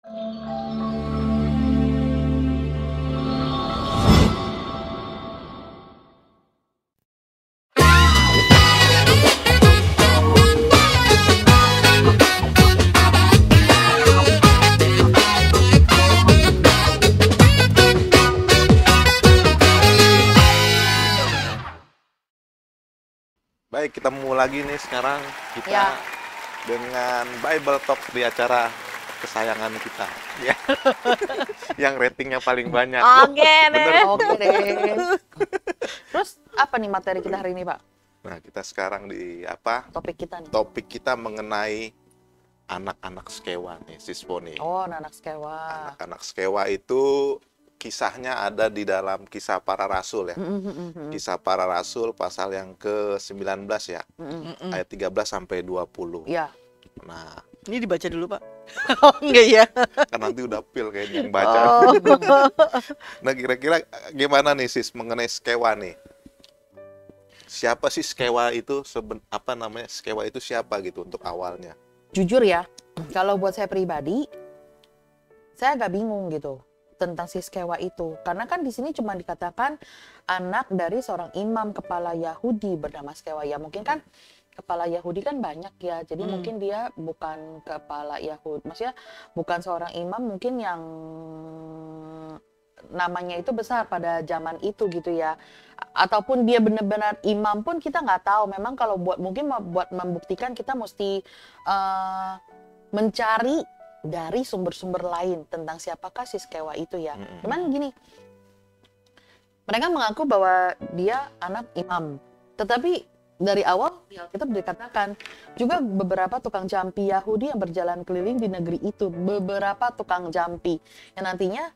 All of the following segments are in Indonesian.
Baik, ketemu lagi nih sekarang kita Ya, dengan Bible Talk di acara kesayangan kita, ya, yang ratingnya paling banyak. oke Bener. deh. Oke deh. Terus apa nih materi kita hari ini, Pak? Nah, kita sekarang di apa? Topik kita nih. Topik kita mengenai anak-anak Skewa nih, Siswo nih. Oh, Nanak Skewa. Anak-anak Skewa itu kisahnya ada di dalam Kisah Para Rasul ya. Kisah Para Rasul pasal yang ke-19 ya, ayat 13 sampai 20. Ya. Nah, Ini dibaca dulu, Pak. Oh, enggak ya? kan nanti udah pil kayaknya yang baca. Oh. Nah, kira-kira gimana nih Sis mengenai Skewa nih? Siapa sih Skewa itu? Skewa itu siapa gitu untuk awalnya? Jujur ya, kalau buat saya pribadi, saya agak bingung gitu tentang si Skewa itu. Karena kan di sini cuma dikatakan anak dari seorang imam kepala Yahudi bernama Skewa. Ya mungkin kan kepala Yahudi kan banyak ya. Jadi mungkin dia bukan kepala Yahudi. Maksudnya bukan seorang imam mungkin yang namanya itu besar pada zaman itu gitu ya. Ataupun dia benar-benar imam pun kita nggak tahu. Memang kalau mungkin buat membuktikan kita mesti mencari dari sumber-sumber lain tentang siapakah si Skewa itu ya. Cuman gini, mereka mengaku bahwa dia anak imam. Tetapi dari awal kita dikatakan juga beberapa tukang jampi Yahudi yang berjalan keliling di negeri itu. Beberapa tukang jampi yang nantinya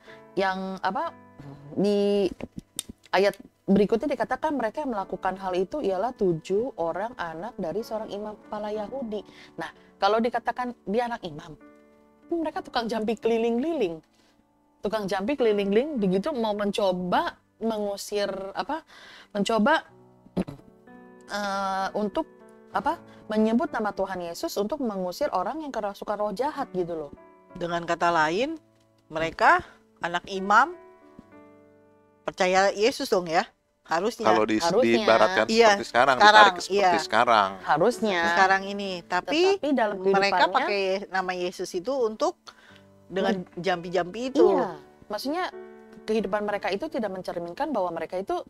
di ayat berikutnya dikatakan mereka yang melakukan hal itu ialah 7 orang anak dari seorang imam kepala Yahudi. Nah, kalau dikatakan dia anak imam, mereka tukang jampi keliling-keliling. Tukang jampi keliling-keliling begitu mau mencoba mengusir untuk menyebut nama Tuhan Yesus untuk mengusir orang yang kerasukan roh jahat gitu loh. Dengan kata lain, mereka anak imam percaya Yesus dong ya. Harusnya. Kalau Harusnya. diibaratkan Iya, seperti sekarang, sekarang, ditarik seperti iya. sekarang. Harusnya. Sekarang ini. Tapi Tetapi dalam mereka kehidupannya, pakai nama Yesus itu untuk dengan jampi-jampi itu. iya, maksudnya kehidupan mereka itu tidak mencerminkan bahwa mereka itu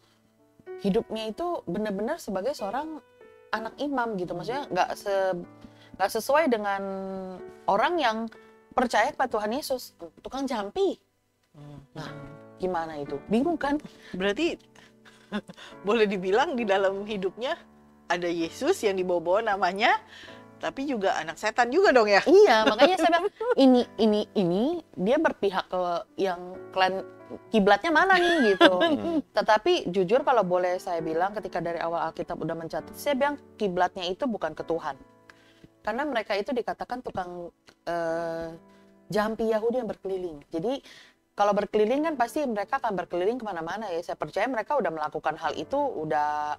hidupnya itu benar-benar sebagai seorang anak imam gitu. Maksudnya nggak sesuai dengan orang yang percaya kepada Tuhan Yesus. Tukang jampi. Nah, gimana itu? Bingung kan? Berarti boleh dibilang di dalam hidupnya ada Yesus yang dibawa-bawa namanya, tapi juga anak setan juga dong ya. Iya, makanya saya bilang ini dia berpihak ke yang klan kiblatnya mana nih gitu. Tetapi jujur kalau boleh saya bilang ketika dari awal Alkitab udah mencatat, saya bilang kiblatnya itu bukan ke Tuhan. Karena mereka itu dikatakan tukang jampi Yahudi yang berkeliling. Jadi kalau berkeliling kan pasti mereka akan berkeliling kemana-mana ya. Saya percaya mereka udah melakukan hal itu udah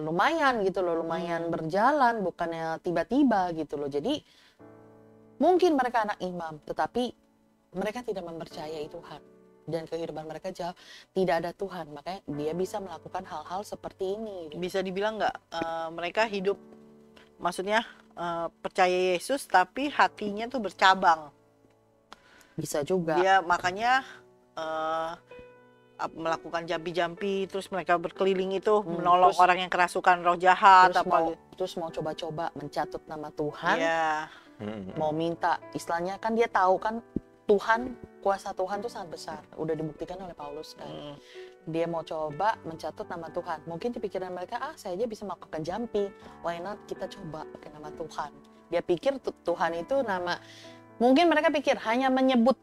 lumayan gitu loh, lumayan berjalan, bukannya tiba-tiba gitu loh. Jadi mungkin mereka anak imam, tetapi mereka tidak mempercayai Tuhan. Dan kehidupan mereka jauh tidak ada Tuhan, makanya dia bisa melakukan hal-hal seperti ini. Bisa dibilang nggak mereka hidup, maksudnya percaya Yesus tapi hatinya tuh bercabang. Bisa juga. Dia makanya melakukan jampi-jampi, terus mereka berkeliling itu menolong terus- orang yang kerasukan roh jahat terus mau coba-coba mencatut nama Tuhan, ya. mau minta, istilahnya kan dia tahu kan Tuhan, kuasa Tuhan itu sangat besar, udah dibuktikan oleh Paulus kan. Dia mau coba mencatut nama Tuhan. Mungkin di pikiran mereka, saya aja bisa melakukan jampi, why not kita coba pakai nama Tuhan. Dia pikir Tuhan itu nama, mungkin mereka pikir hanya menyebut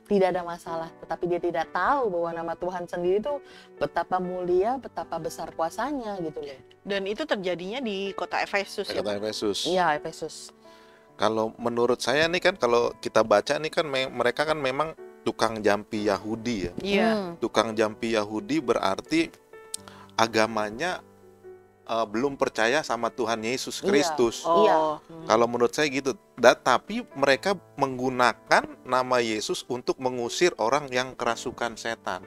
tidak ada masalah, tetapi dia tidak tahu bahwa nama Tuhan sendiri itu betapa mulia, betapa besar kuasanya gitu loh. Dan itu terjadinya di kota Efesus ya. Kata Efesus. Iya, Efesus. Kalau menurut saya nih kan, kalau kita baca nih kan mereka kan memang tukang jampi Yahudi ya. Iya. Tukang jampi Yahudi berarti agamanya belum percaya sama Tuhan Yesus Iya. Kristus. Iya. Kalau menurut saya gitu. Tapi mereka menggunakan nama Yesus untuk mengusir orang yang kerasukan setan.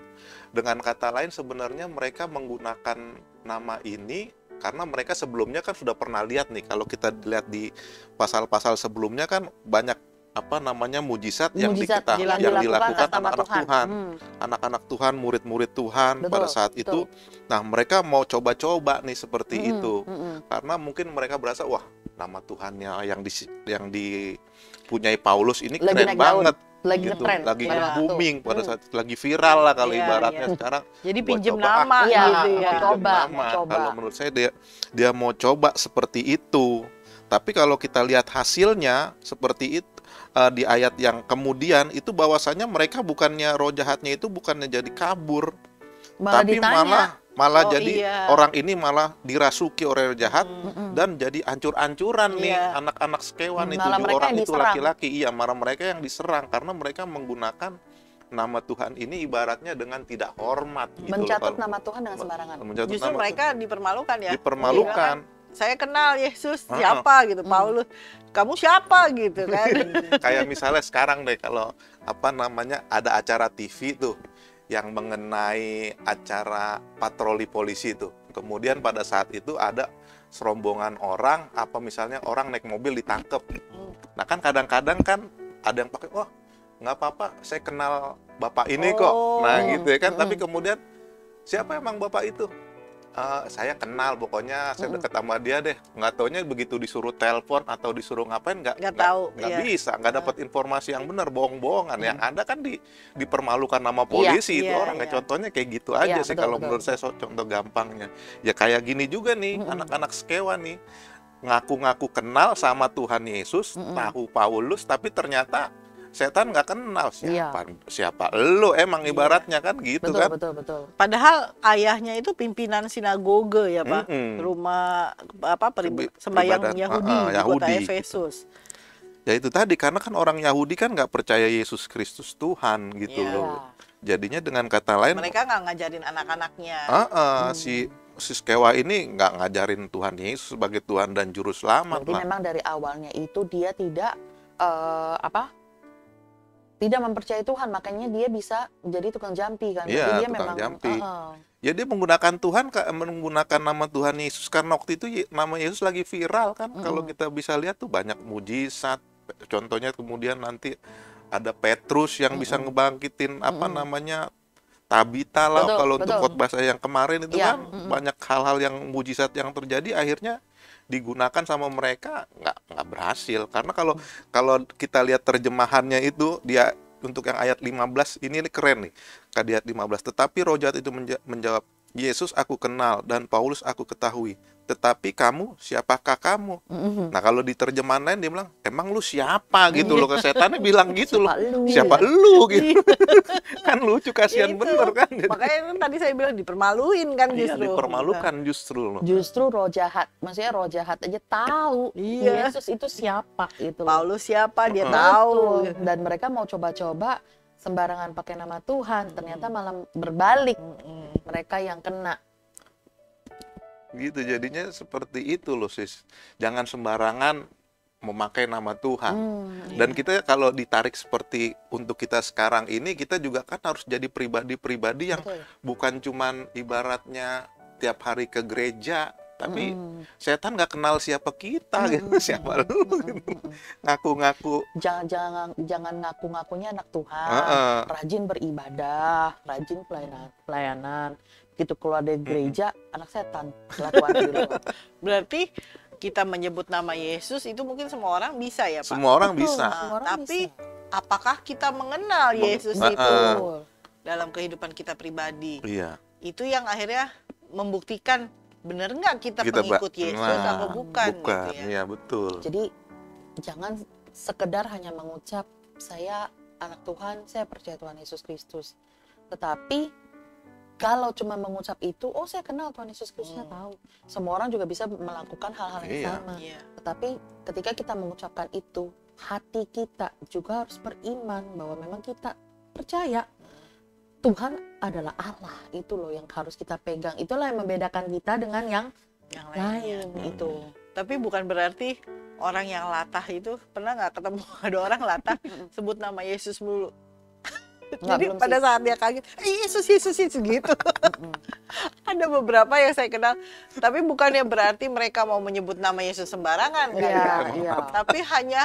Dengan kata lain sebenarnya mereka menggunakan nama ini karena mereka sebelumnya kan sudah pernah lihat nih. Kalau kita lihat di pasal-pasal sebelumnya kan banyak mujizat yang Mujizat dilakukan atas nama anak-anak Tuhan. Anak-anak Tuhan, murid-murid Tuhan pada saat itu. Nah, mereka mau coba-coba nih seperti itu. Karena mungkin mereka berasa, wah, nama Tuhannya yang dipunyai Paulus ini Lagi keren naik daun, banget. lagi Gitu, ngetren lagi pada waktu. booming pada saat itu, lagi viral lah kalau Iya, ibaratnya iya. sekarang. Jadi Gua pinjem coba, nama Iya, gitu mau ya. pinjem coba, nama. mau coba. Kalau menurut saya dia mau coba seperti itu. Tapi kalau kita lihat hasilnya seperti itu di ayat yang kemudian itu bahwasanya mereka roh jahatnya itu bukannya jadi kabur, Malah tapi ditanya. malah Oh, jadi iya. orang ini malah dirasuki oleh roh jahat dan jadi ancur-ancuran nih Iya. anak-anak sekewan itu Malah 7 mereka orang yang itu diserang. laki-laki. Iya, malah mereka yang diserang karena mereka menggunakan nama Tuhan ini ibaratnya dengan tidak hormat gitu loh. Mencatat Kalau- nama Tuhan dengan sembarangan. mencatat Justru nama mereka dipermalukan ya. dipermalukan. Saya kenal Yesus Heeh. siapa gitu, Paulus. Kamu siapa gitu kan. Kayak misalnya sekarang deh kalau ada acara TV tuh yang mengenai acara patroli polisi tuh. Kemudian pada saat itu ada serombongan orang misalnya orang naik mobil ditangkep. Nah kan kadang-kadang kan ada yang pakai, wah nggak apa-apa, saya kenal bapak ini kok. Nah gitu ya kan. Tapi kemudian siapa emang bapak itu? Saya kenal, pokoknya saya dekat sama dia deh. Nggak taunya begitu disuruh telepon atau disuruh ngapain nggak tahu, nggak iya. bisa, nggak dapat informasi yang benar, bohong-bohongan. Yang ada kan dipermalukan nama polisi itu iya, orang. iya. Contohnya kayak gitu aja Iya, sih betul, kalau betul. menurut saya contoh gampangnya. Ya kayak gini juga nih anak-anak sekewa nih ngaku-ngaku kenal sama Tuhan Yesus, tahu Paulus, tapi ternyata setan nggak kenal siapa lu emang ibaratnya kan gitu kan. Betul. Padahal ayahnya itu pimpinan sinagoge ya Pak, rumah sembahyang Ibadat, Yahudi di kota Yahudi, Efesus. Ya itu tadi karena kan orang Yahudi kan nggak percaya Yesus Kristus Tuhan gitu Iya. loh. Jadinya dengan kata lain, Mereka nggak ngajarin anak-anaknya. si Skewa ini nggak ngajarin Tuhan Yesus sebagai Tuhan dan Juru Selamat Berarti lah. memang dari awalnya itu dia tidak tidak mempercayai Tuhan, makanya dia bisa menjadi tukang jampi kan. Berarti Iya, dia tukang memang jampi. Ya dia menggunakan nama Tuhan Yesus karena waktu itu nama Yesus lagi viral kan. Kalau kita bisa lihat tuh banyak mujizat. Contohnya kemudian nanti ada Petrus yang bisa ngebangkitin Tabita lah. Betul, Kalau untuk betul. khotbah saya yang kemarin itu Iya, kan banyak hal-hal yang mujizat yang terjadi akhirnya digunakan sama mereka nggak berhasil. Karena kalau kita lihat terjemahannya itu dia untuk yang ayat 15 ini keren nih. Ayat 15, tetapi roh jahat itu menjawab, Yesus aku kenal dan Paulus aku ketahui. Tetapi kamu, siapakah kamu? Nah kalau di terjemahan lain dia bilang, emang lu siapa gitu loh. Setannya bilang gitu loh. Siapa lu gitu. Kan lucu, kasihan Itu. bener kan. Makanya kan tadi saya bilang dipermaluin kan Iya, justru. dipermalukan justru loh. Justru roh jahat, maksudnya roh jahat aja tahu Iya. Yesus itu siapa gitu loh. Paulus siapa dia Betul. tahu. Dan mereka mau coba-coba sembarangan pakai nama Tuhan, ternyata malah berbalik. Mereka yang kena. Gitu jadinya seperti itu loh sis. Jangan sembarangan memakai nama Tuhan. Dan kita kalau ditarik seperti untuk kita sekarang ini, kita juga kan harus jadi pribadi-pribadi yang Betul. bukan cuman ibaratnya tiap hari ke gereja, tapi setan nggak kenal siapa kita gitu, siapa lu gitu. Ngaku-ngaku. Jangan ngaku-ngakunya anak Tuhan, rajin beribadah, rajin pelayanan. Begitu keluar dari gereja, anak setan kelakuan di luar. Berarti kita menyebut nama Yesus itu mungkin semua orang bisa ya Pak? Semua orang Betul, bisa. semua orang Tapi bisa. apakah kita mengenal Yesus itu Betul. dalam kehidupan kita pribadi? Iya. Itu yang akhirnya membuktikan benar nggak kita Kita pengikut Yesus atau bukan gitu ya. Iya betul. Jadi jangan sekedar hanya mengucap saya anak Tuhan, saya percaya Tuhan Yesus Kristus. Tetapi kalau cuma mengucap itu, oh saya kenal Tuhan Yesus Kristus, saya tahu. Semua orang juga bisa melakukan hal-hal yang Iya. sama. Iya. Tetapi ketika kita mengucapkan itu, hati kita juga harus beriman bahwa memang kita percaya Tuhan adalah Allah. Itu loh yang harus kita pegang. Itulah yang membedakan kita dengan yang yang lainnya. itu. Tapi bukan berarti orang yang latah itu, pernah nggak ketemu ada orang latah sebut nama Yesus mulu. Nggak, Jadi belum pada sih. saat dia kaget, Yesus gitu. Ada beberapa yang saya kenal, tapi bukannya berarti mereka mau menyebut nama Yesus sembarangan kan? Iya, Kak? iya. Tapi hanya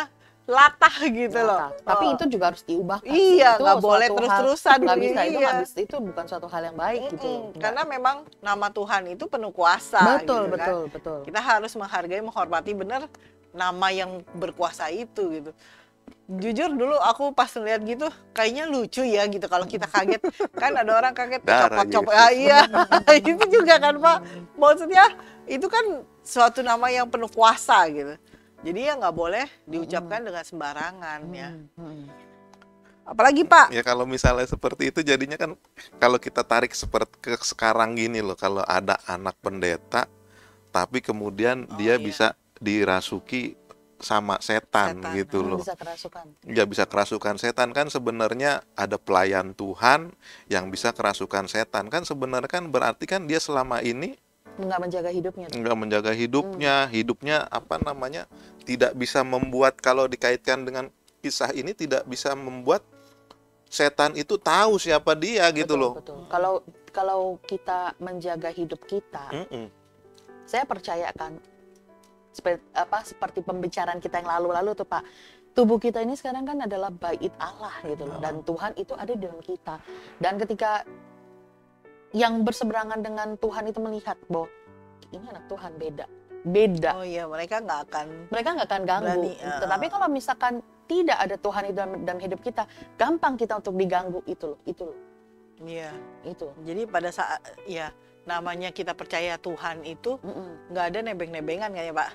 latah gitu loh. Latah. Tapi Oh. itu juga harus diubahkan. Iya, Itu nggak boleh suatu terus-terusan. nggak bisa, Iya. itu bukan suatu hal yang baik gitu. Nggak. Karena memang nama Tuhan itu penuh kuasa. betul, gitu kan. betul. Kita harus menghargai, menghormati benar nama yang berkuasa itu gitu. Jujur dulu aku pas ngeliat gitu kayaknya lucu ya gitu kalau kita kaget. Kan ada orang kaget Darah copot-copot. Yesus. Ah, iya. Itu juga kan Pak. Maksudnya itu kan suatu nama yang penuh kuasa gitu. Jadi ya nggak boleh diucapkan dengan sembarangan ya. Apalagi Pak? Ya kalau misalnya seperti itu jadinya kan kalau kita tarik seperti ke sekarang gini loh, kalau ada anak pendeta tapi kemudian dia iya. bisa dirasuki sama setan Setan. gitu loh. Bisa kerasukan. Ya bisa kerasukan setan kan sebenarnya ada pelayan Tuhan yang bisa kerasukan setan kan sebenarnya kan berarti kan dia selama ini Nggak menjaga hidupnya. nggak menjaga hidupnya apa namanya tidak bisa membuat kalau dikaitkan dengan kisah ini tidak bisa membuat setan itu tahu siapa dia gitu Betul, loh. betul. Kalau kita menjaga hidup kita, Mm-mm. saya percaya kan seperti pembicaraan kita yang lalu-lalu tuh Pak. Tubuh kita ini sekarang kan adalah bait Allah gitu loh, dan Tuhan itu ada di dalam kita. Dan ketika yang berseberangan dengan Tuhan itu melihat bahwa ini anak Tuhan beda. Oh iya, mereka nggak akan. Mereka nggak akan ganggu. Berani, Tetapi kalau misalkan tidak ada Tuhan itu dalam hidup kita, gampang kita untuk diganggu itu loh. Iya. Itu. Jadi pada saat ya namanya kita percaya Tuhan itu nggak ada nebeng-nebengan kan ya Pak.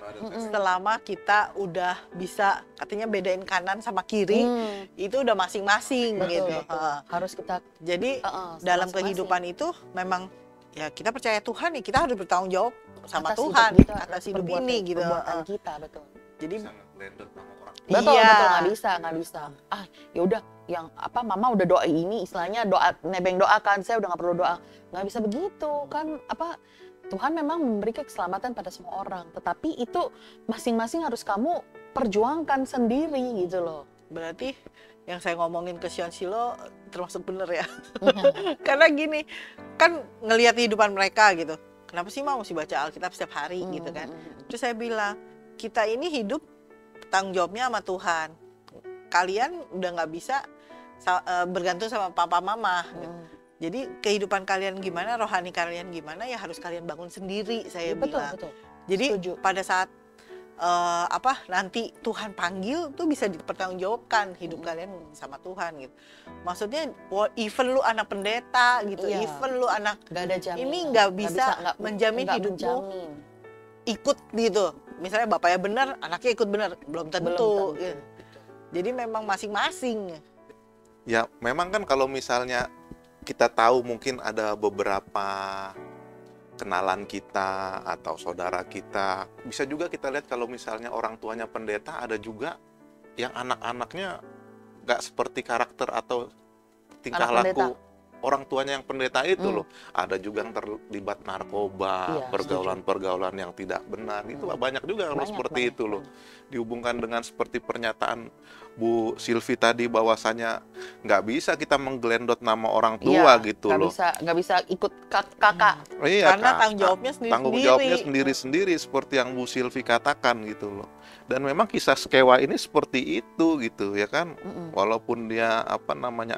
Selama kita udah bisa katanya bedain kanan sama kiri, itu udah masing-masing Betul, gitu. betul. Harus kita Jadi dalam masing-masing. kehidupan itu memang ya kita percaya Tuhan ya kita harus bertanggung jawab sama atas Tuhan hidup kita, atas hidup ini gitu. Perbuatan kita, betul. Jadi Betul, iya. betul, nggak bisa. Ah, ya udah, yang apa, mama udah doa ini, istilahnya doa nebeng doakan, saya udah nggak perlu doa. Nggak bisa begitu, kan apa? Tuhan memang memberikan keselamatan pada semua orang, tetapi itu masing-masing harus kamu perjuangkan sendiri gitu loh. berarti yang saya ngomongin ke Sion Silo termasuk bener ya. Karena gini, kan ngelihat kehidupan mereka gitu. Kenapa sih mau mesti baca Alkitab setiap hari gitu kan? Terus saya bilang, kita ini hidup tanggung jawabnya sama Tuhan. Kalian udah nggak bisa bergantung sama papa mama. Gitu. Jadi kehidupan kalian gimana, rohani kalian gimana, ya harus kalian bangun sendiri. Saya bilang. Betul. Jadi Setuju. pada saat nanti Tuhan panggil tuh bisa dipertanggungjawabkan hidup kalian sama Tuhan gitu. Maksudnya even lu anak pendeta gitu, Iya. even lu anak Nggak ada jaminan. ini nggak bisa menjamin nggak hidupmu menjamin. ikut gitu. Misalnya bapaknya benar, anaknya ikut benar, belum tentu. Gitu. Jadi memang masing-masing. Ya memang kan kalau misalnya kita tahu mungkin ada beberapa kenalan kita atau saudara kita, bisa juga kita lihat kalau misalnya orang tuanya pendeta, ada juga yang anak-anaknya nggak seperti karakter atau tingkah Anak pendeta. laku orang tuanya yang pendeta itu loh. Ada juga yang terlibat narkoba, Iya, pergaulan-pergaulan yang tidak benar. Itu banyak juga kalau seperti itu loh. Dihubungkan dengan seperti pernyataan Bu Silvi tadi bahwasanya nggak bisa kita menggelendot nama orang tua gitu loh. Nggak bisa ikut kakak. Iya, Karena Kak. tanggung jawabnya sendiri-sendiri. Tanggung jawabnya sendiri-sendiri seperti yang Bu Silvi katakan gitu loh. Dan memang kisah Skewa ini seperti itu gitu ya kan. Walaupun dia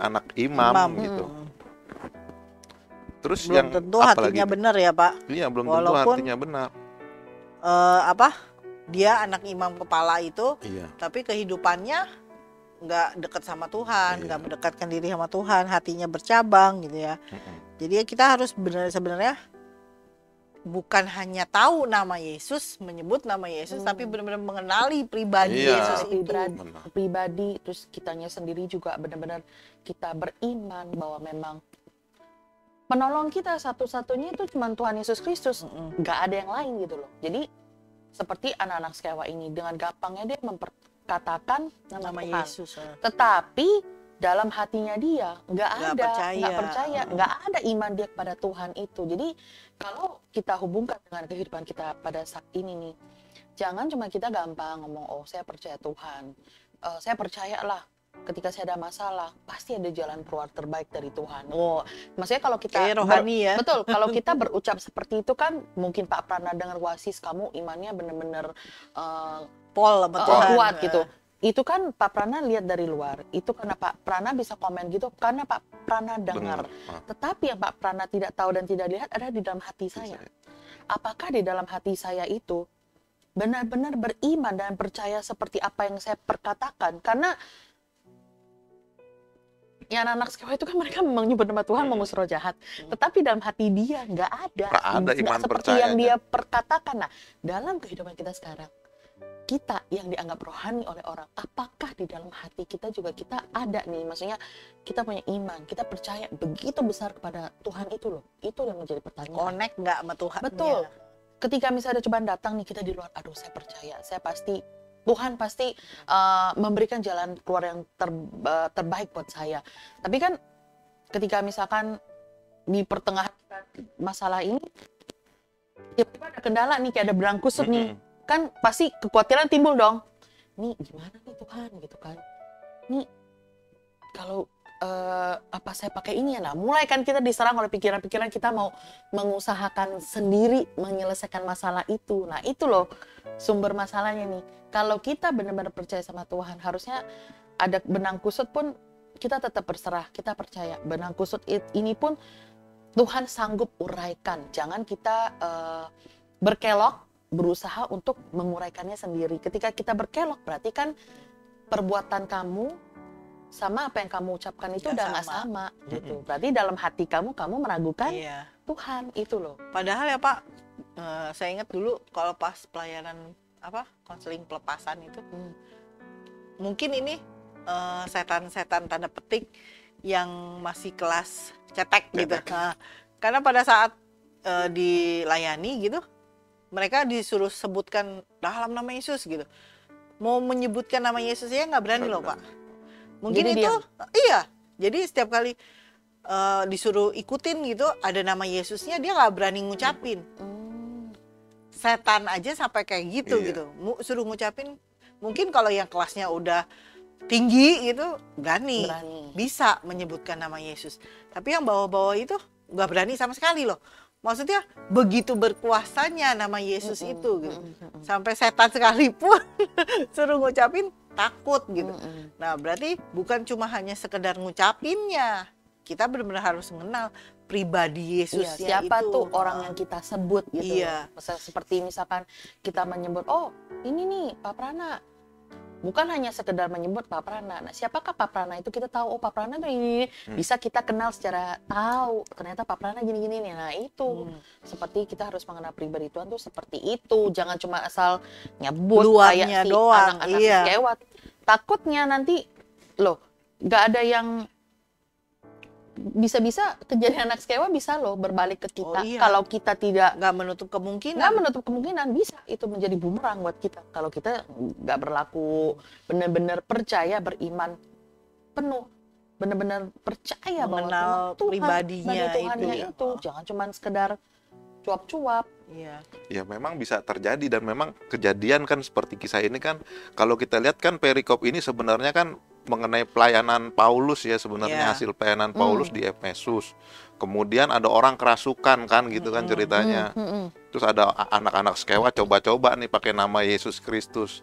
anak imam. Gitu. Terus Belum yang tentu apalagi hatinya benar ya Pak. Iya, belum Walaupun tentu hatinya benar. Dia anak imam kepala itu, Iya. tapi kehidupannya nggak dekat sama Tuhan, Iya. nggak mendekatkan diri sama Tuhan, hatinya bercabang gitu ya. Jadi kita harus sebenarnya bukan hanya tahu nama Yesus, menyebut nama Yesus, tapi benar-benar mengenali pribadi Iya. Yesus itu. Benar. Pribadi, terus kitanya sendiri juga benar-benar kita beriman bahwa memang penolong kita satu-satunya itu cuma Tuhan Yesus Kristus, nggak ada yang lain gitu loh. Jadi seperti anak-anak Skewa ini dengan gampangnya dia memperkatakan nama Tuhan. Yesus. Tetapi dalam hatinya dia nggak Nggak percaya, nggak ada iman dia kepada Tuhan itu. Jadi kalau kita hubungkan dengan kehidupan kita pada saat ini nih, jangan cuma kita gampang ngomong, oh saya percaya Tuhan, saya percayalah ketika saya ada masalah pasti ada jalan keluar terbaik dari Tuhan. Oh, maksudnya kalau kita Kayak rohani ya. betul, kalau kita berucap seperti itu kan mungkin Pak Prana dengar wasis kamu imannya benar-benar Pol sama Tuhan. kuat gitu. Itu kan Pak Prana lihat dari luar. Itu karena Pak Prana bisa komen gitu karena Pak Prana dengar. Tetapi yang Pak Prana tidak tahu dan tidak lihat ada di dalam hati saya. Apakah di dalam hati saya itu benar-benar beriman dan percaya seperti apa yang saya perkatakan? Karena ya anak-anak sekolah itu kan mereka memang nyebut nama Tuhan mengusir roh jahat. Tetapi dalam hati dia nggak ada iman seperti yang percayanya. dia perkatakan. Nah, dalam kehidupan kita sekarang, kita yang dianggap rohani oleh orang, apakah di dalam hati kita juga kita ada nih, maksudnya kita punya iman, kita percaya begitu besar kepada Tuhan itu loh, itu yang menjadi pertanyaan. Connect nggak sama Tuhan? Betul. Ketika misalnya ada cobaan datang nih, kita di luar, aduh saya percaya, Tuhan pasti memberikan jalan keluar yang terbaik buat saya. Tapi kan ketika misalkan di pertengahan masalah ini, tiba-tiba ada kendala nih, kayak ada benang kusut nih, kan pasti kekhawatiran timbul dong. Nih gimana nih Tuhan gitu kan? Nih kalau apa saya pakai ini ya? Nah mulai kan kita diserang oleh pikiran-pikiran kita mau mengusahakan sendiri menyelesaikan masalah itu. Nah itu loh sumber masalahnya nih. Kalau kita benar-benar percaya sama Tuhan, harusnya ada benang kusut pun kita tetap berserah, kita percaya. Benang kusut ini pun Tuhan sanggup uraikan. Jangan kita berkelok, berusaha untuk menguraikannya sendiri. Ketika kita berkelok, berarti kan perbuatan kamu sama apa yang kamu ucapkan itu udah nggak sama gitu. Berarti dalam hati kamu meragukan Tuhan itu loh. Padahal ya Pak, saya ingat dulu kalau pas pelayanan konseling pelepasan itu, mungkin ini setan-setan tanda petik yang masih kelas cetek gitu. Nah, karena pada saat dilayani gitu, mereka disuruh sebutkan dalam nama Yesus gitu. Mau menyebutkan nama Yesus ya nggak berani loh Pak. Mungkin jadi itu iya. Jadi setiap kali disuruh ikutin gitu, ada nama Yesusnya dia nggak berani ngucapin. Setan aja sampai kayak gitu gitu. Suruh ngucapin. Mungkin kalau yang kelasnya udah tinggi gitu berani. Bisa menyebutkan nama Yesus. Tapi yang bawah-bawah itu nggak berani sama sekali loh. Maksudnya begitu berkuasanya nama Yesus itu gitu. Sampai setan sekalipun suruh ngucapin takut gitu. Nah berarti bukan cuma hanya sekedar ngucapinnya. Kita benar-benar harus mengenal pribadi Yesusnya siapa itu. Tuh orang yang kita sebut gitu. Seperti misalkan kita menyebut, oh ini nih Pak Prana. Bukan hanya sekedar menyebut Pak Prana. Nah, siapakah Pak Prana itu? Kita tahu, oh Pak Prana itu ini. Bisa kita kenal secara tahu. Ternyata Pak Prana gini-gini nih. Nah, itu. Seperti kita harus mengenal pribadi Tuhan tuh seperti itu. Jangan cuma asal nyebut luarnya kayak si doang. anak-anak skewat. Takutnya nanti, loh, nggak ada yang bisa-bisa kejadian anak sekewa bisa loh berbalik ke kita. Kalau kita tidak nggak menutup kemungkinan bisa itu menjadi bumerang buat kita kalau kita nggak berlaku benar-benar percaya, beriman penuh, benar-benar percaya mengenal bahwa Tuhan, pribadinya itu jangan cuma sekedar cuap-cuap. Ya memang bisa terjadi dan memang kejadian kan seperti kisah ini kan. Kalau kita lihat kan perikop ini sebenarnya kan mengenai pelayanan Paulus ya, sebenarnya hasil pelayanan Paulus di Efesus. Kemudian ada orang kerasukan kan gitu kan ceritanya. Terus ada anak-anak sekewa coba-coba nih pakai nama Yesus Kristus.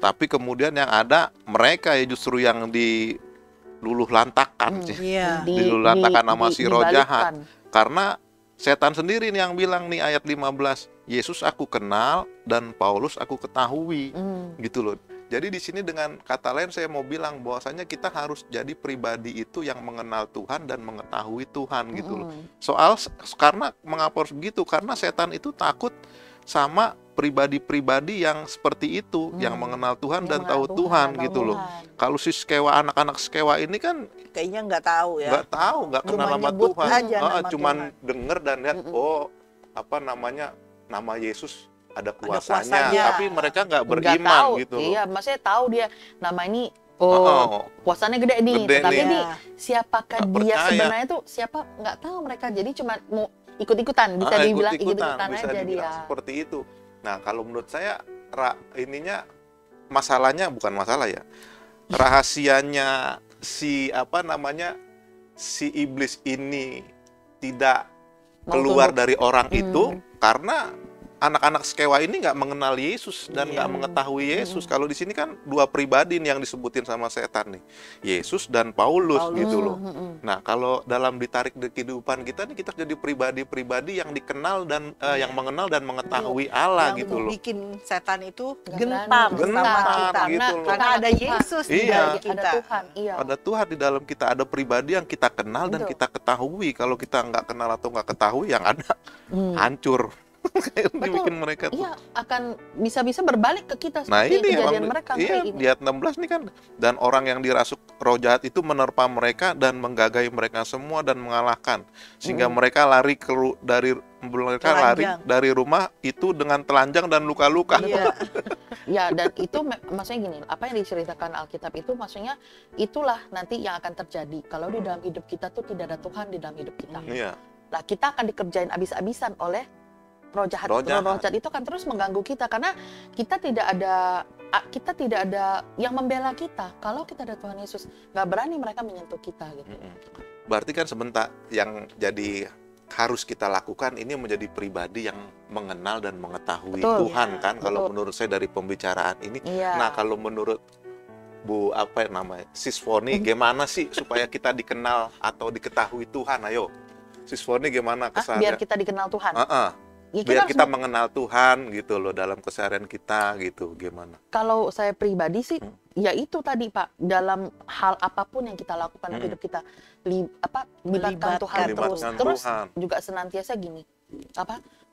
Tapi kemudian yang ada mereka ya justru yang diluluh lantakan sih. Diluluh lantakan nama si roh jahat. Karena setan sendiri nih yang bilang nih ayat 15, Yesus aku kenal dan Paulus aku ketahui. Gitu loh. Jadi di sini dengan kata lain saya mau bilang bahwasanya kita harus jadi pribadi itu yang mengenal Tuhan dan mengetahui Tuhan gitu loh. Karena mengapa harus begitu? Karena setan itu takut sama pribadi-pribadi yang seperti itu, yang mengenal Tuhan dan tahu Tuhan gitu loh. Kalau si sekewa, anak-anak sekewa ini kan kayaknya nggak tahu ya. Nggak kenal nama Tuhan. Cuman denger dan lihat, nama Yesus ada kuasanya, tapi mereka nggak beriman gitu loh. Iya, maksudnya tahu dia nama ini Oh, puasannya gede nih, Gede tetapi nih. di siapakah Nggak dia percaya. sebenarnya tuh siapa nggak tahu mereka. Jadi cuma mau ikut-ikutan, bisa dibilang ikut-ikutan bisa aja dibilang dia. seperti itu. Nah, kalau menurut saya ininya masalahnya bukan masalah ya. Rahasianya si iblis ini tidak Mau keluar tunduk. dari orang itu karena anak-anak Skewa ini nggak mengenal Yesus dan nggak mengetahui Yesus. Kalau di sini kan dua pribadi nih yang disebutin sama setan nih, Yesus dan Paulus gitu loh. Nah, kalau dalam ditarik di kehidupan kita nih, kita jadi pribadi-pribadi yang dikenal dan yang mengenal dan mengetahui Allah Yang gitu loh. bikin setan itu Nggak gentar berani. sama Gentar, kita. gitu loh. Karena ada Tuhan. Yesus di Iya. dalam Ada kita. Tuhan, iya. Ada Tuhan di dalam kita, ada pribadi yang kita kenal dan Betul. kita ketahui. Kalau kita nggak kenal atau nggak ketahui, yang ada hancur. Kayak Betul. dibikin mereka tuh. Iya, akan bisa-bisa berbalik ke kita Nah seperti ini kejadian mereka iya, hari ini. di ayat 16 nih kan, dan orang yang dirasuk roh jahat itu menerpa mereka dan menggagai mereka semua dan mengalahkan, sehingga mereka lari Telanjang. dari rumah itu dengan telanjang dan luka-luka. Iya. Ya, dan itu maksudnya gini, apa yang diceritakan Alkitab itu maksudnya itulah nanti yang akan terjadi kalau di dalam hidup kita tuh tidak ada Tuhan di dalam hidup kita. Iya, Nah, kita akan dikerjain abis-abisan oleh roh jahat. Roh Roh jahat. jahat itu akan terus mengganggu kita karena kita tidak ada yang membela kita. Kalau kita ada Tuhan Yesus, nggak berani mereka menyentuh kita gitu. berarti kan sebentar yang jadi harus kita lakukan ini menjadi pribadi yang mengenal dan mengetahui Betul. Tuhan Iya, kan. Kalau betul. menurut saya dari pembicaraan ini. Iya. Nah, kalau menurut Bu Siswoni, gimana sih supaya kita dikenal atau diketahui Tuhan? Ayo, Siswoni gimana Biar keseharian? kita dikenal Tuhan. Ya, Biar harus kita mengenal Tuhan gitu loh dalam keseharian kita gitu, gimana? kalau saya pribadi sih, ya itu tadi Pak, dalam hal apapun yang kita lakukan dalam hidup kita, libatkan Tuhan terus. Melibatkan Terus Tuhan. juga senantiasa gini,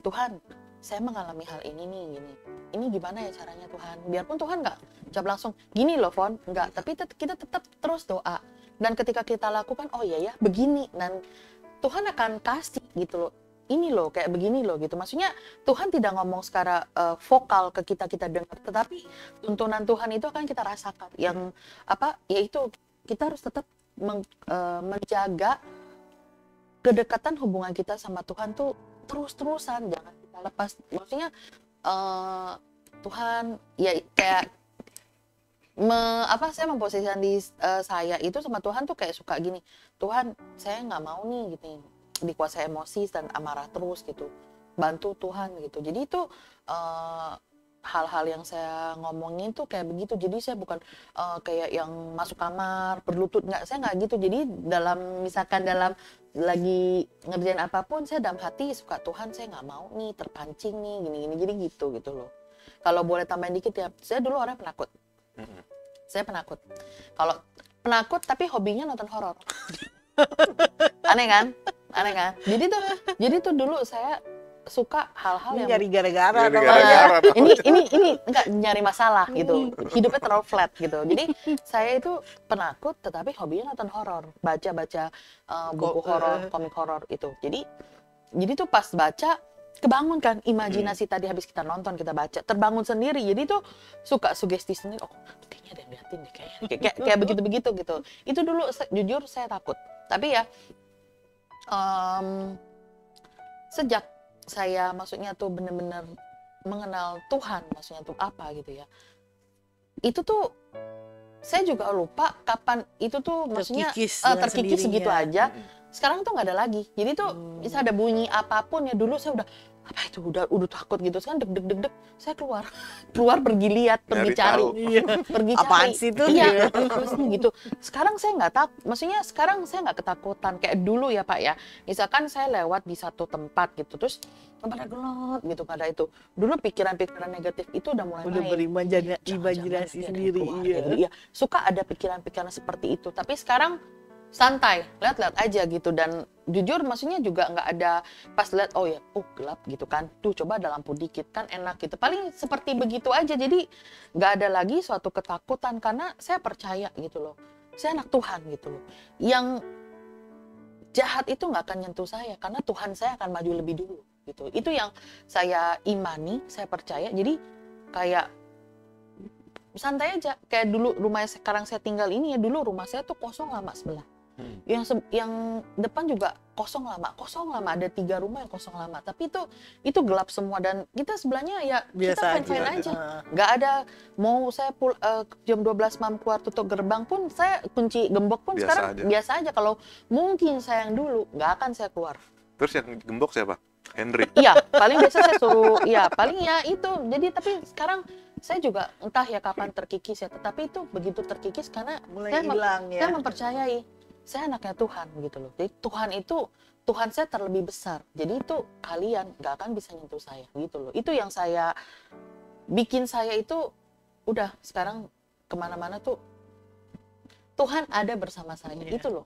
Tuhan, saya mengalami hal ini nih, gini. Ini gimana ya caranya Tuhan? Biarpun Tuhan nggak jawab langsung, gini loh Fon, nggak. Tapi kita tetap terus doa. Dan ketika kita lakukan, oh iya ya, begini. Dan Tuhan akan kasih gitu loh. Ini loh, kayak begini loh gitu. Maksudnya Tuhan tidak ngomong secara vokal ke kita dengar, tetapi tuntunan Tuhan itu akan kita rasakan. Yang yaitu kita harus tetap menjaga kedekatan hubungan kita sama Tuhan tuh terus-terusan, jangan kita lepas. Maksudnya Tuhan ya kayak saya memposisikan di saya itu sama Tuhan tuh kayak suka gini, Tuhan saya nggak mau nih gitu dikuasai emosi dan amarah terus gitu, bantu Tuhan gitu. Jadi itu hal-hal yang saya ngomongin tuh kayak begitu. Jadi saya bukan kayak yang masuk kamar berlutut, saya nggak gitu. Jadi misalkan dalam lagi ngerjain apapun, saya dalam hati suka, Tuhan saya nggak mau nih terpancing nih gini-gini, jadi gitu loh. Kalau boleh tambahin dikit ya, saya dulu orang penakut. Saya penakut. Kalau penakut tapi hobinya nonton horor. Aneh kan? Jadi tuh dulu saya suka hal-hal yang Nyari gara-gara. Nyari namanya. gara-gara. ini enggak nyari masalah gitu. Hidupnya terlalu flat gitu. Jadi saya itu penakut tetapi hobinya nonton horor, baca-baca buku horor, komik horor itu. Jadi tuh pas baca kebangun kan imajinasi tadi habis kita nonton, kita baca, terbangun sendiri. Jadi tuh suka sugesti sendiri, oh kayaknya ada yang liatin deh, kayak begitu-begitu gitu. Itu dulu jujur saya takut. Tapi ya sejak saya maksudnya tuh benar-benar mengenal Tuhan, maksudnya tuh apa gitu ya. Itu tuh saya juga lupa kapan itu tuh maksudnya terkikis segitu aja. Sekarang tuh nggak ada lagi. Jadi tuh bisa ada bunyi apapun ya, dulu saya apa itu udah takut gitu. Sekarang deg, saya keluar pergi lihat, pergi cari, pergi cari. Apaan sih itu? Iya, apa sih gitu. Sekarang saya nggak takut, maksudnya sekarang saya nggak ketakutan kayak dulu ya Pak ya. Misalkan saya lewat di satu tempat gitu, terus tempatnya gelap gitu, nggak ada itu. Dulu pikiran-pikiran negatif itu udah mulai Udah main. berimajinasi sendiri. Iya. Suka ada pikiran-pikiran seperti itu. Tapi sekarang santai, lihat-lihat aja gitu. Dan jujur maksudnya juga nggak ada pas lihat gelap gitu kan, tuh coba ada lampu dikit kan enak gitu, paling seperti begitu aja. Jadi nggak ada lagi suatu ketakutan karena saya percaya gitu loh, saya anak Tuhan gitu loh. Yang jahat itu nggak akan nyentuh saya karena Tuhan saya akan maju lebih dulu gitu. Itu yang saya imani, saya percaya. Jadi kayak santai aja. Kayak dulu rumah sekarang saya tinggal ini ya, dulu rumah saya tuh kosong lama sebelah. Yang depan juga kosong lama. Ada 3 rumah yang kosong lama. Tapi itu gelap semua dan kita sebelahnya ya Biasa kita fine aja. aja. Nggak ada mau saya jam 12 malam keluar tutup gerbang pun saya kunci gembok pun Biasa sekarang aja. biasa aja. Kalau mungkin saya yang dulu nggak akan saya keluar. Terus yang gembok siapa? Henry. Iya, paling biasa saya suruh, ya paling ya itu. Jadi tapi sekarang saya juga entah ya kapan terkikis ya, tetapi itu begitu terkikis karena Mulai hilang ya. saya mempercayai saya anaknya Tuhan gitu loh. Jadi Tuhan saya terlebih besar. Jadi itu kalian nggak akan bisa nyentuh saya gitu loh. Itu yang saya bikin saya itu udah sekarang kemana-mana tuh Tuhan ada bersama saya itu loh.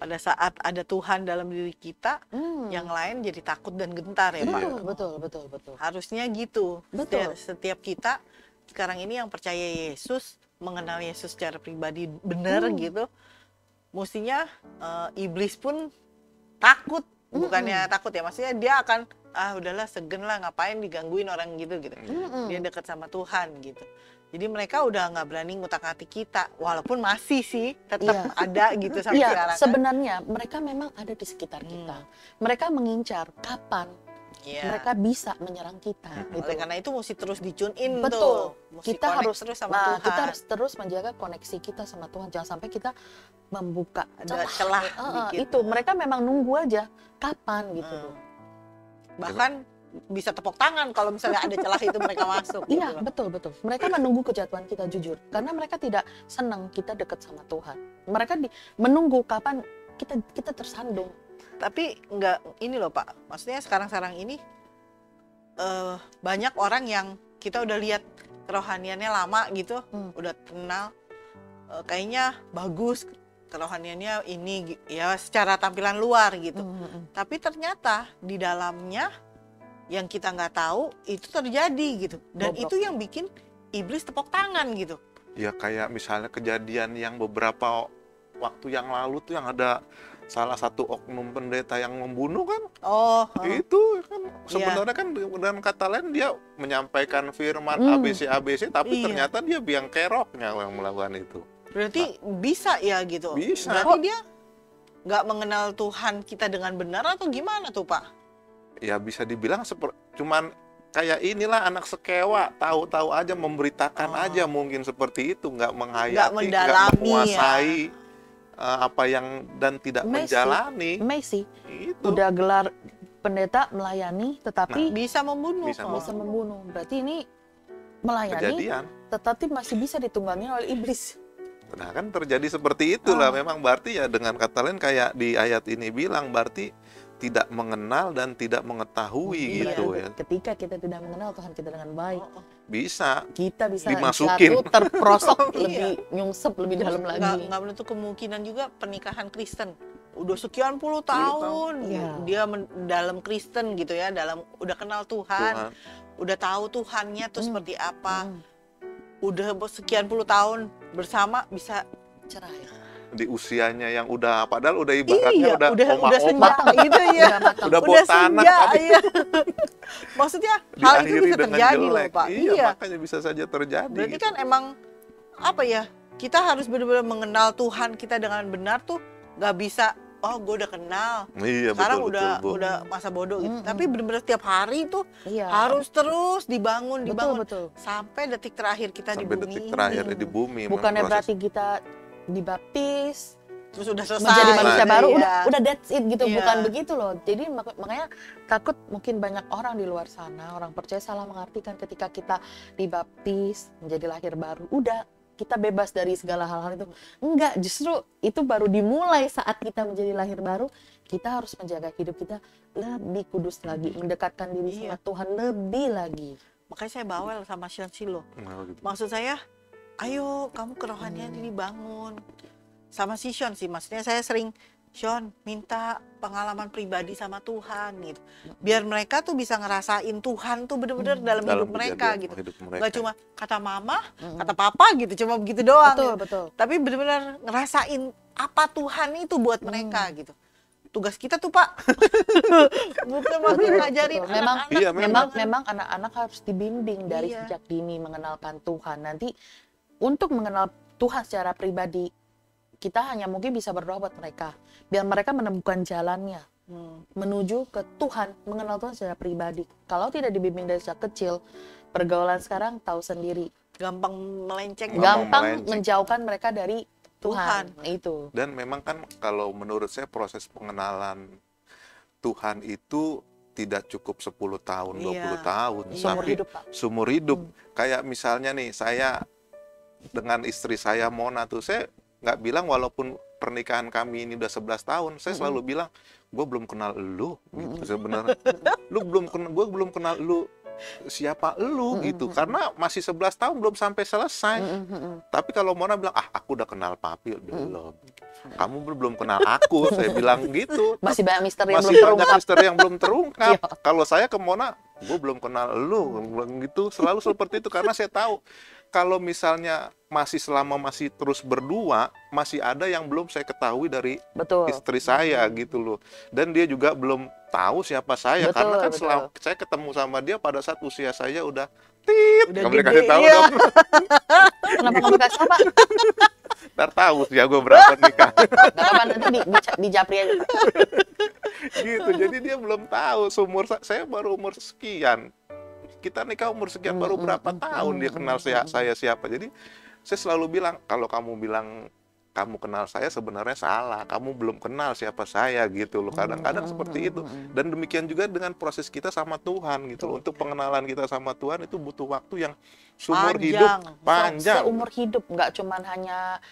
Pada saat ada Tuhan dalam diri kita, yang lain jadi takut dan gentar ya Pak. Betul. Harusnya gitu. Betul. Setiap kita sekarang ini yang percaya Yesus, mengenal Yesus secara pribadi benar gitu, mestinya iblis pun takut. Bukannya takut ya, maksudnya dia akan udahlah segen lah, ngapain digangguin orang gitu. Dia dekat sama Tuhan gitu. Jadi mereka udah nggak berani ngutak-ngatik kita, walaupun masih sih tetap ada gitu sampai sekarang. Sebenarnya mereka memang ada di sekitar kita. Mereka mengincar kapan mereka bisa menyerang kita. Gitu. Oleh karena itu mesti terus dicune in Betul. tuh. Mesti Kita harus terus sama Tuhan. Kita harus terus menjaga koneksi kita sama Tuhan. Jangan sampai kita membuka Ada celah dikit. Itu mereka memang nunggu aja kapan gitu loh. Bahkan bisa tepuk tangan kalau misalnya ada celah itu mereka masuk. Iya, gitu. betul. Mereka menunggu kejatuhan kita jujur. Karena mereka tidak senang kita dekat sama Tuhan. Mereka menunggu kapan kita tersandung. Tapi nggak ini loh Pak, maksudnya sekarang ini banyak orang yang kita udah lihat kerohaniannya lama gitu, udah kenal, kayaknya bagus kerohaniannya ini ya secara tampilan luar gitu. Tapi ternyata di dalamnya yang kita nggak tahu itu terjadi gitu, dan Bobrok. itu yang bikin iblis tepuk tangan gitu. Ya kayak misalnya kejadian yang beberapa waktu yang lalu tuh yang ada salah satu oknum pendeta yang membunuh kan. Itu kan sebenarnya kan dengan kata lain dia menyampaikan firman ABC tapi ternyata dia biang keroknya yang melakukan itu. Berarti bisa ya gitu. Bisa. Berarti dia nggak mengenal Tuhan kita dengan benar atau gimana tuh Pak? Ya bisa dibilang cuman kayak inilah anak sekewa, tahu-tahu aja memberitakan aja mungkin seperti itu, nggak menghayati, nggak menguasai apa yang dan tidak menjalani. Messi Itu. udah gelar pendeta melayani tetapi Bisa membunuh. bisa membunuh. Berarti ini melayani Kejadian. tetapi masih bisa ditunggangi oleh iblis. Nah kan terjadi seperti itulah memang berarti ya dengan kata lain kayak di ayat ini bilang berarti tidak mengenal dan tidak mengetahui gitu ya. Ketika kita tidak mengenal Tuhan kita dengan baik, Bisa kita bisa dimasukin. jatuh terperosok lebih nyungsep lebih dalam lagi. Nggak menutup kemungkinan juga pernikahan Kristen. Udah sekian puluh tahun dia dalam Kristen gitu ya, udah kenal Tuhan. Udah tahu Tuhannya tuh seperti apa. Udah sekian puluh tahun bersama bisa cerai. Di usianya yang udah padahal udah ibaratnya udah senja gitu ya. Udah bawa tanah tapi iya. Maksudnya hal itu bisa terjadi loh Pak. Iya, makanya bisa saja terjadi. Berarti gitu. kan emang apa ya? Kita harus benar-benar mengenal Tuhan kita dengan benar tuh, nggak bisa gue udah kenal. Iya, sekarang betul, udah masa bodoh gitu. Tapi benar-benar tiap hari tuh harus terus dibangun Betul. sampai detik terakhir kita di sampai bumi. detik terakhir di bumi. Bukannya proses. berarti kita dibaptis Terus udah selesai. menjadi manusia baru, Iya. udah that's it gitu, Iya. bukan begitu loh. Jadi makanya takut mungkin banyak orang di luar sana, orang percaya salah mengartikan ketika kita dibaptis menjadi lahir baru, udah kita bebas dari segala hal-hal itu. Enggak, justru itu baru dimulai saat kita menjadi lahir baru. Kita harus menjaga hidup kita lebih kudus lagi, mendekatkan diri sama Tuhan lebih lagi. Makanya saya bawel sama Sean Silo. Gitu. Maksud saya, ayo kamu kerohanian dibangun. Sama si Sean sih, maksudnya saya sering, Sean minta pengalaman pribadi sama Tuhan gitu. Biar mereka tuh bisa ngerasain Tuhan tuh bener-bener dalam hidup mereka gitu. Gak cuma kata mama, kata papa gitu, cuma begitu doang. Betul. Tapi bener-bener ngerasain apa Tuhan itu buat mereka gitu. Tugas kita tuh Pak, bukan maksudnya ngajarin anak-anak. Memang anak-anak harus dibimbing dari sejak dini mengenalkan Tuhan. Nanti untuk mengenal Tuhan secara pribadi, kita hanya mungkin bisa berdoa buat mereka, biar mereka menemukan jalannya menuju ke Tuhan, mengenal Tuhan secara pribadi. Kalau tidak dibimbing dari sejak kecil, pergaulan sekarang tahu sendiri, gampang melenceng. gampang menjauhkan mereka dari Tuhan. Itu. Dan memang kan kalau menurut saya proses pengenalan Tuhan itu tidak cukup 10 tahun, 20 tahun, Seumur tapi hidup, Pak. seumur hidup. Kayak misalnya nih, saya dengan istri saya Mona tuh, saya nggak bilang walaupun pernikahan kami ini udah 11 tahun, saya selalu bilang, gue belum kenal lu, gitu sebenarnya. Gue belum kenal lu, siapa lu, gitu. Karena masih 11 tahun belum sampai selesai. Tapi kalau Mona bilang, aku udah kenal papi, belum. Kamu belum kenal aku, saya bilang gitu. Masih banyak misteri yang Masih belum banyak terungkap. misteri yang belum terungkap. Iya. Kalau saya ke Mona, gue belum kenal lu, gitu. Selalu seperti itu, karena saya tahu kalau misalnya masih terus berdua, masih ada yang belum saya ketahui dari Betul. istri saya gitu loh. Dan dia juga belum tahu siapa saya, Betul, karena kan betul. saya ketemu sama dia pada saat usia saya udah tit, Udah nggak boleh gede, kasih tahu iya. dong. Kenapa nggak kasih tahu, Pak? Ntar tahu usia gue berapa nikah. Nggak apa-apa, nanti di japri aja, Pak. Gitu, jadi dia belum tahu saya baru umur sekian. Kita nikah umur sekian, baru berapa tahun dia kenal saya siapa. Jadi saya selalu bilang, kalau kamu bilang kamu kenal saya, sebenarnya salah. Kamu belum kenal siapa saya gitu loh. Kadang-kadang seperti itu. Dan demikian juga dengan proses kita sama Tuhan gitu loh. Untuk pengenalan kita sama Tuhan itu butuh waktu yang seumur hidup panjang. Seumur hidup, nggak cuman hanya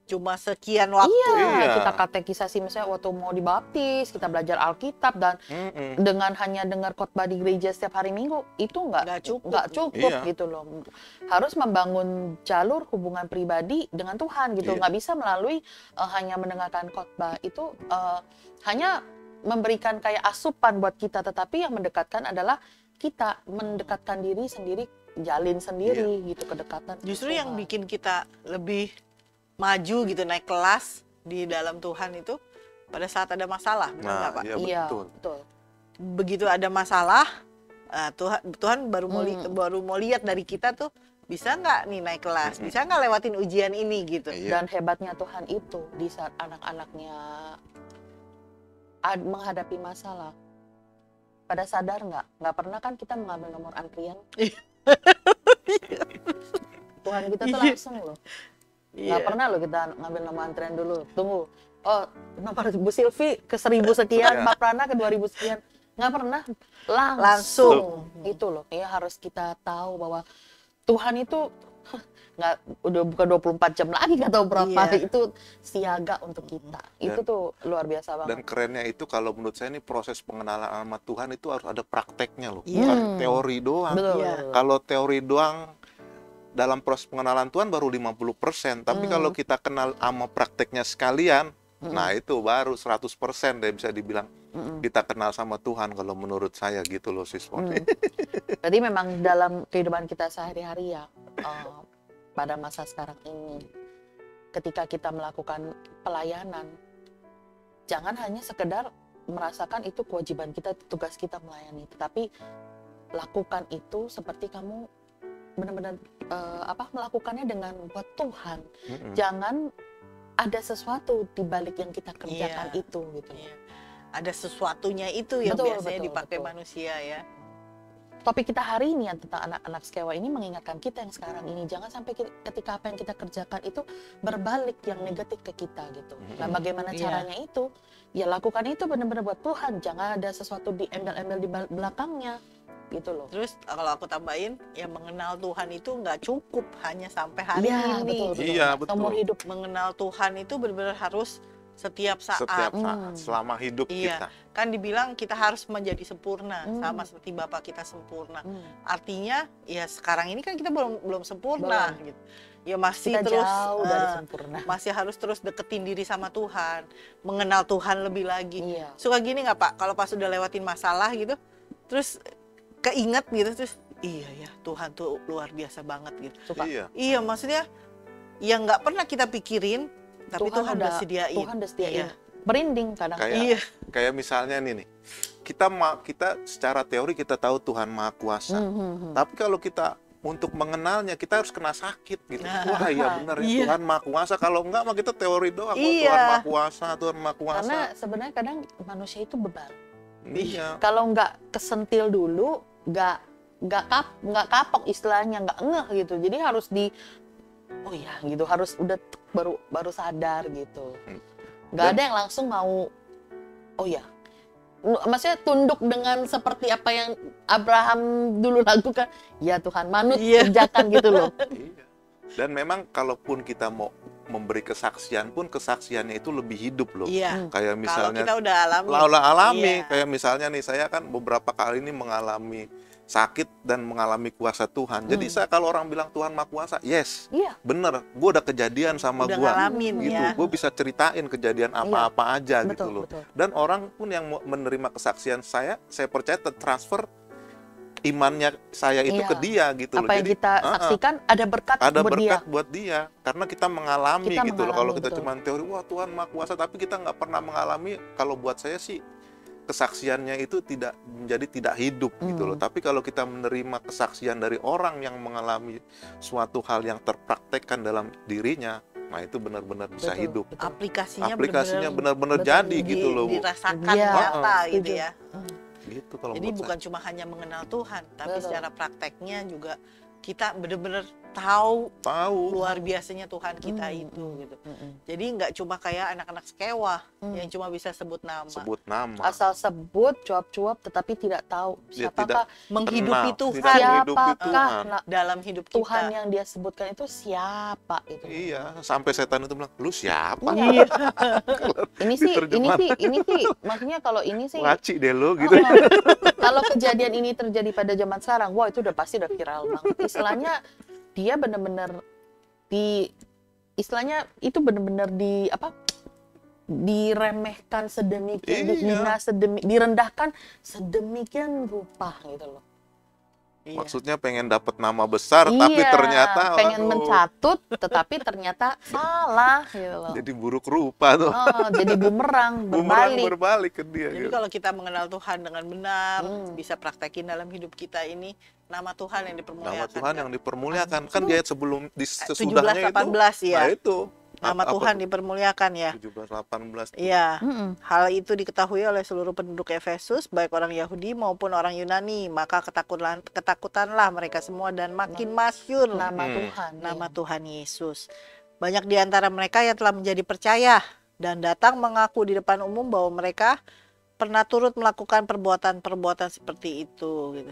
Cuma sekian waktu. Iya. kita katekisasi misalnya waktu mau dibaptis, kita belajar Alkitab, dan dengan hanya dengar khotbah di gereja setiap hari Minggu, itu Nggak cukup. cukup Iya. gitu loh. Harus membangun jalur hubungan pribadi dengan Tuhan gitu. Iya. Nggak bisa melalui hanya mendengarkan khotbah. Itu hanya memberikan kayak asupan buat kita, tetapi yang mendekatkan adalah kita mendekatkan diri sendiri, jalin sendiri gitu kedekatan. Justru yang Tuhan. bikin kita lebih maju gitu, naik kelas di dalam Tuhan itu pada saat ada masalah, benar nggak, Pak? Iya, Iya, betul. betul. Begitu ada masalah, Tuhan baru mau lihat dari kita tuh, bisa nggak nih naik kelas, bisa nggak lewatin ujian ini gitu. Iya. Dan hebatnya Tuhan itu di saat anak-anaknya menghadapi masalah, pada sadar nggak pernah kan kita mengambil nomor antrian. Tuhan kita tuh langsung loh. Nggak pernah loh kita ngambil nomor antrian dulu. Tunggu, oh nomor Bu Silvi ke 1000 sekian, Mbak Prana ke 2000 sekian. Nggak pernah, langsung. Itu loh, ya harus kita tahu bahwa Tuhan itu nggak, udah bukan 24 jam lagi, nggak tahu berapa, itu siaga untuk kita. Itu tuh luar biasa banget. Dan kerennya itu kalau menurut saya ini proses pengenalan sama Tuhan itu harus ada prakteknya loh, Iya. bukan teori doang. Betul. Iya. Kalau teori doang dalam proses pengenalan Tuhan baru 50%, tapi kalau kita kenal sama prakteknya sekalian, nah itu baru 100% deh bisa dibilang kita kenal sama Tuhan kalau menurut saya gitu loh, Sis Moni. Berarti memang dalam kehidupan kita sehari-hari ya, pada masa sekarang ini, ketika kita melakukan pelayanan, jangan hanya sekedar merasakan itu kewajiban kita, tugas kita melayani, tetapi lakukan itu seperti kamu benar-benar melakukannya dengan buat Tuhan. Jangan ada sesuatu di balik yang kita kerjakan itu gitu. Iya. Ada sesuatunya itu yang Betul, biasanya betul, dipakai betul. manusia ya. Topik kita hari ini yang tentang anak-anak Skewa ini mengingatkan kita yang sekarang ini, jangan sampai ketika apa yang kita kerjakan itu berbalik yang negatif ke kita gitu. Nah, bagaimana caranya itu? Ya lakukan itu benar-benar buat Tuhan, jangan ada sesuatu di embel-embel di belakangnya gitu loh. Terus kalau aku tambahin, ya mengenal Tuhan itu nggak cukup hanya sampai hari Iya, ini. betul. Iya, betul. Seumur hidup. Mengenal Tuhan itu benar-benar harus setiap saat. Setiap saat, selama hidup Iya. kita. Kan dibilang kita harus menjadi sempurna, sama seperti Bapa kita sempurna. Artinya ya sekarang ini kan kita belum sempurna gitu. Ya masih Kita terus jauh dari sempurna. masih harus terus deketin diri sama Tuhan, mengenal Tuhan lebih lagi. Iya. Suka gini nggak, Pak? Kalau pas udah lewatin masalah gitu, terus keinget gitu, terus iya ya Tuhan tuh luar biasa banget gitu. Suka. Iya. Iya, maksudnya yang nggak pernah kita pikirin, tapi Tuhan udah sediain. Tuhan udah sediain. Iya. Merinding kadang. Kayak misalnya nih, kita secara teori kita tahu Tuhan Maha Kuasa. Tapi kalau kita untuk mengenalnya kita harus kena sakit gitu. Nah, Wah iya benar ya, iya. Tuhan Maha Kuasa. Kalau enggak mah kita teori doang. Oh, Iya. Tuhan Maha Kuasa, Tuhan Maha Kuasa. Karena sebenarnya kadang manusia itu bebal. Iya. Kalau nggak kesentil dulu, nggak kapok istilahnya, nggak ngeh gitu. Jadi harus oh ya gitu, harus udah baru sadar gitu. Nggak ada yang langsung mau, oh ya. Maksudnya tunduk dengan seperti apa yang Abraham dulu lakukan. Ya Tuhan, manut Iya. kerjakan gitu loh. Iya. Dan memang kalaupun kita mau memberi kesaksian pun kesaksiannya itu lebih hidup loh. Iya. Kayak Kalau misalnya kita udah alami. alami. Iya. Kayak misalnya nih saya kan beberapa kali ini mengalami sakit dan mengalami kuasa Tuhan. Jadi saya kalau orang bilang Tuhan Maha Kuasa, yes, Iya. bener. Gue udah kejadian sama Udah gue. ngalamin Gitu. ya. Gue bisa ceritain kejadian apa-apa aja gitu Betul, loh. betul. Dan orang pun yang mau menerima kesaksian saya percaya transfer imannya saya itu Iya. ke dia gitu loh. Apa yang kita saksikan ada berkat ada buat dia. berkat buat dia karena kita mengalami Kita gitu loh. Kalau mengalami, kita betul. cuma teori wah Tuhan Maha Kuasa tapi kita nggak pernah mengalami, kalau buat saya sih kesaksiannya itu tidak hidup gitu loh. Tapi kalau kita menerima kesaksian dari orang yang mengalami suatu hal yang terpraktekkan dalam dirinya, nah itu benar-benar bisa Betul, hidup. betul. Aplikasinya benar-benar betul. jadi gitu loh Bu. Dirasakan Iya. nyata gitu Setuju. ya. Gitu kalau Jadi menurut bukan cuma hanya mengenal Tuhan, tapi Betul. secara prakteknya juga kita benar-benar tahu saya. Tahu. luar biasanya Tuhan kita itu gitu. Jadi nggak cuma kayak anak-anak sekewa yang cuma bisa sebut nama. Sebut nama. Asal sebut, cuap-cuap, tetapi tidak tahu Dia siapakah Menghidupi Kenal, Tuhan tidak menghidupi siapakah Tuhan. dalam hidup kita. Tuhan yang dia sebutkan itu siapa itu. Iya, sampai setan itu bilang, lu siapa? Iya. Ini sih maksudnya kalau ini sih Waci deh lu gitu. kalau kejadian ini terjadi pada zaman sekarang, wah itu udah pasti udah viral banget. Istilahnya dia benar-benar istilahnya itu benar-benar diremehkan sedemikian, Iya. dihina direndahkan sedemikian rupa gitu loh. Iya. Maksudnya pengen dapat nama besar, tapi ternyata pengen waduh, mencatut, tetapi ternyata salah gitu loh. jadi buruk rupa tuh. Oh, jadi bumerang Bumerang berbalik. berbalik ke dia. Jadi gitu. kalau kita mengenal Tuhan dengan benar, bisa praktekin dalam hidup kita ini, nama Tuhan yang dipermuliakan. Nama Tuhan yang dipermuliakan kan di ayat sebelum di 17, sesudahnya 18 itu. ya. Nah itu. Nama Tuhan dipermuliakan ya. 17 18. Iya. Mm-mm. Hal itu diketahui oleh seluruh penduduk Efesus, baik orang Yahudi maupun orang Yunani. Maka ketakutanlah mereka semua dan makin masyhur Nama Tuhan. nama iya. Tuhan Yesus. Banyak di antara mereka yang telah menjadi percaya dan datang mengaku di depan umum bahwa mereka pernah turut melakukan perbuatan-perbuatan seperti itu gitu.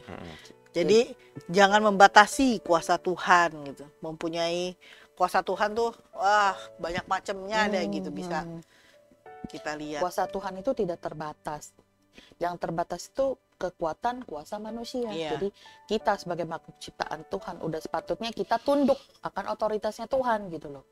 Jadi jangan membatasi kuasa Tuhan gitu. Mempunyai kuasa Tuhan tuh wah banyak macamnya ada gitu bisa kita lihat. Kuasa Tuhan itu tidak terbatas. Yang terbatas itu kekuatan kuasa manusia. Iya. Jadi kita sebagai makhluk ciptaan Tuhan udah sepatutnya kita tunduk akan otoritasnya Tuhan gitu loh.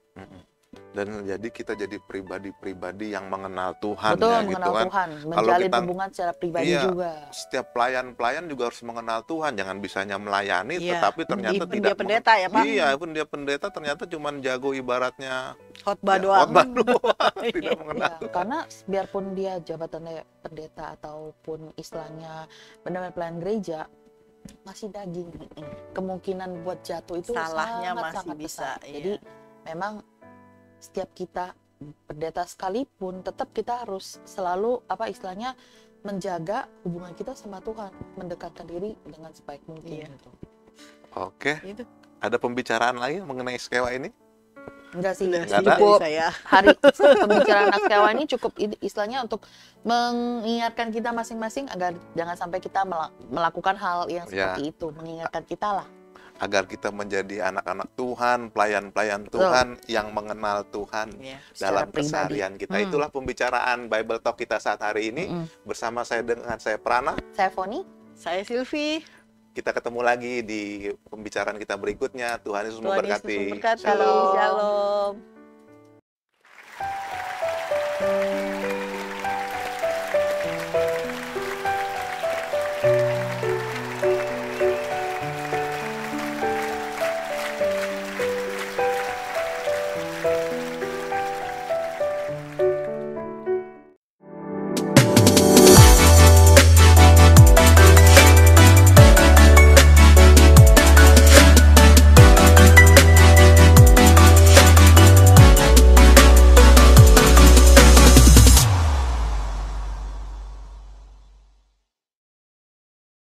Dan jadi kita jadi pribadi-pribadi yang mengenal Tuhan Betul, ya mengenal gitu kan. Tuhan, Kalau menjalin kita- hubungan secara pribadi Iya. juga. Setiap pelayan juga harus mengenal Tuhan, jangan bisanya melayani Iya. tetapi ternyata Even tidak dia pendeta ya, Pak? Iya, pun dia pendeta ternyata cuma jago ibaratnya Khotbah ya, doang. khotbah doang, tidak mengenal Ya, Tuhan. karena biarpun dia jabatannya pendeta ataupun istilahnya benar-benar pelayan gereja, masih daging. Kemungkinan buat jatuh itu Salahnya sangat-sangat masih bisa, besar. iya. Jadi memang setiap kita pendeta sekalipun tetap kita harus selalu istilahnya menjaga hubungan kita sama Tuhan, mendekatkan diri dengan sebaik mungkin. Iya. Gitu. Oke, Itu ada pembicaraan lagi mengenai sekewa ini? Enggak sih, udah Nggak ada. cukup saya. hari pembicaraan Askewa ini cukup istilahnya untuk mengingatkan kita masing-masing agar jangan sampai kita melakukan hal yang Ya. seperti itu, mengingatkan kita lah. Agar kita menjadi anak-anak Tuhan, pelayan-pelayan Betul. Tuhan yang mengenal Tuhan Iya. dalam Secara pribadi. keseharian kita. Itulah pembicaraan Bible Talk kita saat hari ini bersama saya dengan saya Prana. Saya Foni. Saya Silvi. Kita ketemu lagi di pembicaraan kita berikutnya. Tuhan Yesus Tuhan Yesus memberkati. memberkati. Shalom. Shalom.